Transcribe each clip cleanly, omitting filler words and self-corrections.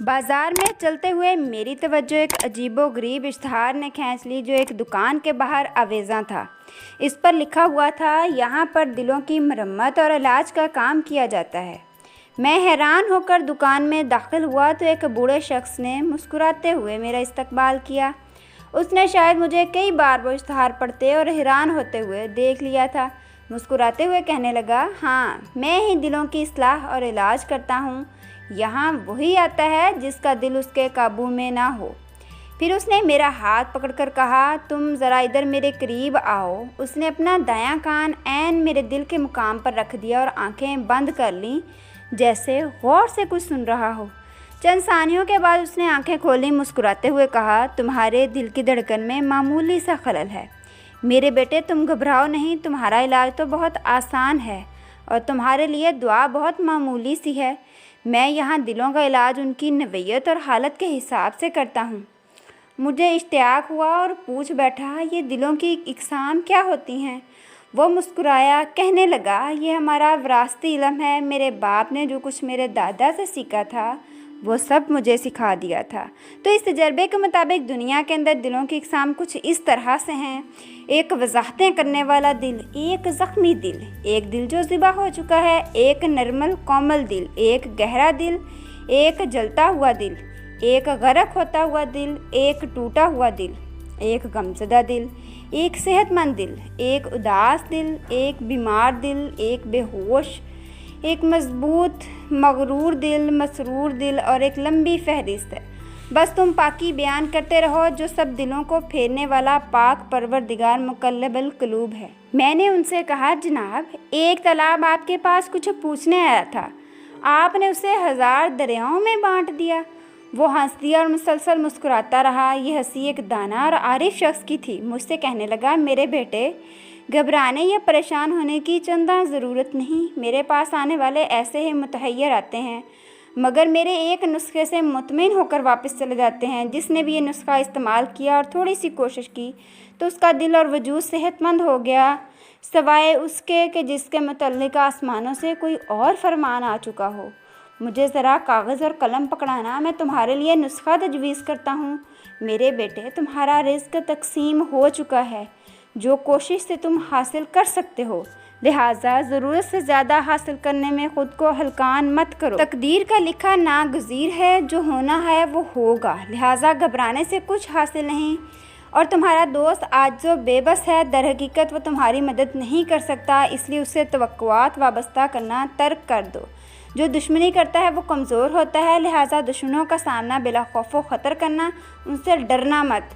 बाजार में चलते हुए मेरी तवज्जो एक अजीबोगरीब इश्तहार ने खींच ली, जो एक दुकान के बाहर आवेज़ा था। इस पर लिखा हुआ था, यहाँ पर दिलों की मरम्मत और इलाज का काम किया जाता है। मैं हैरान होकर दुकान में दाखिल हुआ तो एक बूढ़े शख्स ने मुस्कुराते हुए मेरा इस्तकबाल किया। उसने शायद मुझे कई बार वो इश्तहार पढ़ते और हैरान होते हुए देख लिया था। मुस्कुराते हुए कहने लगा, हाँ, मैं ही दिलों की इस्लाह और इलाज करता हूँ। यहाँ वही आता है जिसका दिल उसके काबू में ना हो। फिर उसने मेरा हाथ पकड़कर कहा, तुम ज़रा इधर मेरे करीब आओ। उसने अपना दायां कान ऐन मेरे दिल के मुकाम पर रख दिया और आंखें बंद कर लीं, जैसे गौर से कुछ सुन रहा हो। चंद सानियों के बाद उसने आंखें खोली, मुस्कुराते हुए कहा, तुम्हारे दिल की धड़कन में मामूली सा खलल है। मेरे बेटे, तुम घबराओ नहीं, तुम्हारा इलाज तो बहुत आसान है और तुम्हारे लिए दुआ बहुत मामूली सी है। मैं यहाँ दिलों का इलाज उनकी नवैयत और हालत के हिसाब से करता हूँ। मुझे इश्तियाक हुआ और पूछ बैठा, ये दिलों की इकसाम क्या होती हैं? वो मुस्कुराया, कहने लगा, ये हमारा विरासती इल्म है। मेरे बाप ने जो कुछ मेरे दादा से सीखा था वो सब मुझे सिखा दिया था। तो इस तजर्बे के मुताबिक दुनिया के अंदर दिलों की इकसाम कुछ इस तरह से हैं। एक वजाहतें करने वाला दिल, एक ज़ख्मी दिल, एक दिल जो ज़िबा हो चुका है, एक नर्मल कोमल दिल, एक गहरा दिल, एक जलता हुआ दिल, एक गरक होता हुआ दिल, एक टूटा हुआ दिल, एक गमज़दा दिल, एक सेहतमंद दिल, एक उदास दिल, एक बीमार दिल, एक बेहोश, एक मजबूत मगरूर दिल, मसरूर दिल और एक लंबी फहरिस्त है। बस तुम पाकी बयान करते रहो, जो सब दिलों को फेरने वाला पाक परवरदिगार मुकल्लबुल कुलूब है। मैंने उनसे कहा, जनाब, एक तालाब आपके पास कुछ पूछने आया था, आपने उसे 1000 दरियाओं में बांट दिया। वो हंस दिया और मुसलसल मुस्कुराता रहा। ये हंसी एक दाना और आरिफ शख्स की थी। मुझसे कहने लगा, मेरे बेटे, घबराने या परेशान होने की चंदा ज़रूरत नहीं। मेरे पास आने वाले ऐसे ही मुतहय्यर आते हैं, मगर मेरे एक नुस्खे से मुतमिन होकर वापस चले जाते हैं। जिसने भी ये नुस्खा इस्तेमाल किया और थोड़ी सी कोशिश की तो उसका दिल और वजूद सेहतमंद हो गया, सिवाय उसके कि जिसके मुतल्लिक आसमानों से कोई और फरमान आ चुका हो। मुझे ज़रा कागज़ और कलम पकड़ाना, मैं तुम्हारे लिए नुस्खा तजवीज़ करता हूँ। मेरे बेटे, तुम्हारा रिज़्क तकसीम हो चुका है, जो कोशिश से तुम हासिल कर सकते हो, लिहाजा ज़रूरत से ज़्यादा हासिल करने में ख़ुद को हल्कान मत करो। तकदीर का लिखा नागज़ीर है, जो होना है वो होगा, लिहाजा घबराने से कुछ हासिल नहीं। और तुम्हारा दोस्त आज जो बेबस है, दर हकीकत वो तुम्हारी मदद नहीं कर सकता, इसलिए उससे तवक्कुआत वाबस्ता करना तर्क कर दो। जो दुश्मनी करता है वो कमज़ोर होता है, लिहाजा दुश्मनों का सामना बिला खौफ व ख़तर करना, उनसे डरना मत।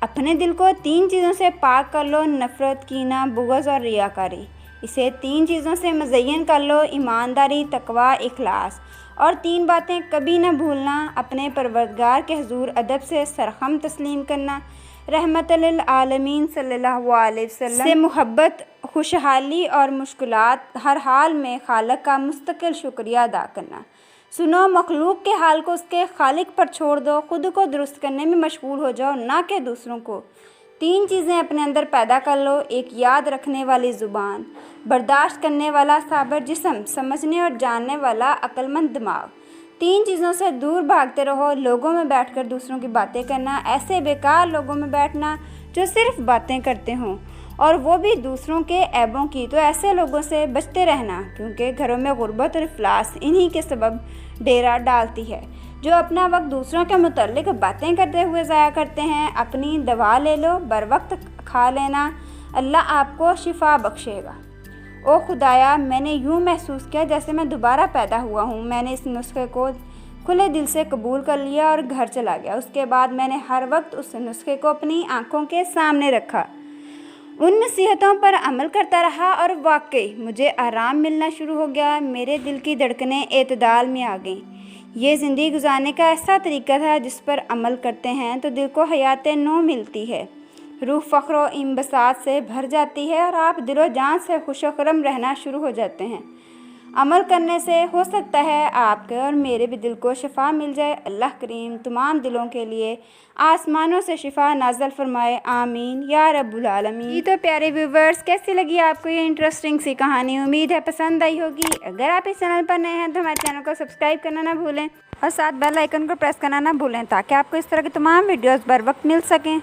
अपने दिल को 3 चीज़ों से पाक कर लो, नफ़रत, कीना, बुग़्ज़ और रियाकारी। इसे 3 चीज़ों से मुज़य्यन कर लो, ईमानदारी, तकवा, इखलास। और 3 बातें कभी न भूलना, अपने परवरदिगार के हुज़ूर अदब से सरख़म तस्लीम करना, रहमतुल लिल आलमीन सल्लल्लाहु अलैहि वसल्लम से मोहब्बत, खुशहाली और मुश्किलात हर हाल में खालिक का मुस्तकिल शुक्रिया अदा करना। सुनो, मखलूक के हाल को उसके खालिक पर छोड़ दो, खुद को दुरुस्त करने में मशगूल हो जाओ, ना कि दूसरों को। 3 चीज़ें अपने अंदर पैदा कर लो, एक याद रखने वाली ज़ुबान, बर्दाश्त करने वाला साबर जिस्म, समझने और जानने वाला अक्लमंद दिमाग। 3 चीज़ों से दूर भागते रहो, लोगों में बैठकर दूसरों की बातें करना, ऐसे बेकार लोगों में बैठना जो सिर्फ बातें करते हों और वो भी दूसरों के ऐबों की। तो ऐसे लोगों से बचते रहना, क्योंकि घरों में गुर्बत और इफलास इन्हीं के सबब डेरा डालती है। जो अपना वक्त दूसरों के मुतल्लिक बातें करते हुए ज़ाया करते हैं, अपनी दवा ले लो, बर वक्त खा लेना, अल्लाह आपको शिफा बख्शेगा। ओ खुदाया, मैंने यूँ महसूस किया जैसे मैं दोबारा पैदा हुआ हूँ। मैंने इस नुस्खे को खुले दिल से कबूल कर लिया और घर चला गया। उसके बाद मैंने हर वक्त उस नुस्खे को अपनी आँखों के सामने रखा, उन नसीहतों पर अमल करता रहा और वाकई मुझे आराम मिलना शुरू हो गया। मेरे दिल की धड़कनें एतदाल में आ गईं। ये ज़िंदगी गुजारने का ऐसा तरीका था जिस पर अमल करते हैं तो दिल को हयात नौ मिलती है, रूह फ़ख्र व इंबसात से भर जाती है और आप दिलो जान से खुश व खुर्रम रहना शुरू हो जाते हैं। अमल करने से हो सकता है आपके और मेरे भी दिल को शिफा मिल जाए। अल्लाह करीम तमाम दिलों के लिए आसमानों से शिफा नाज़िल फरमाए, आमीन या रब्बुल आलमीन। ये तो प्यारे व्यूवर्स, कैसी लगी आपको ये इंटरेस्टिंग सी कहानी? उम्मीद है पसंद आई होगी। अगर आप इस चैनल पर नए हैं तो हमारे चैनल को सब्सक्राइब करना ना भूलें और साथ बेल आइकन को प्रेस करना ना भूलें ताकि आपको इस तरह की तमाम वीडियोज़ बर वक्त मिल सकें।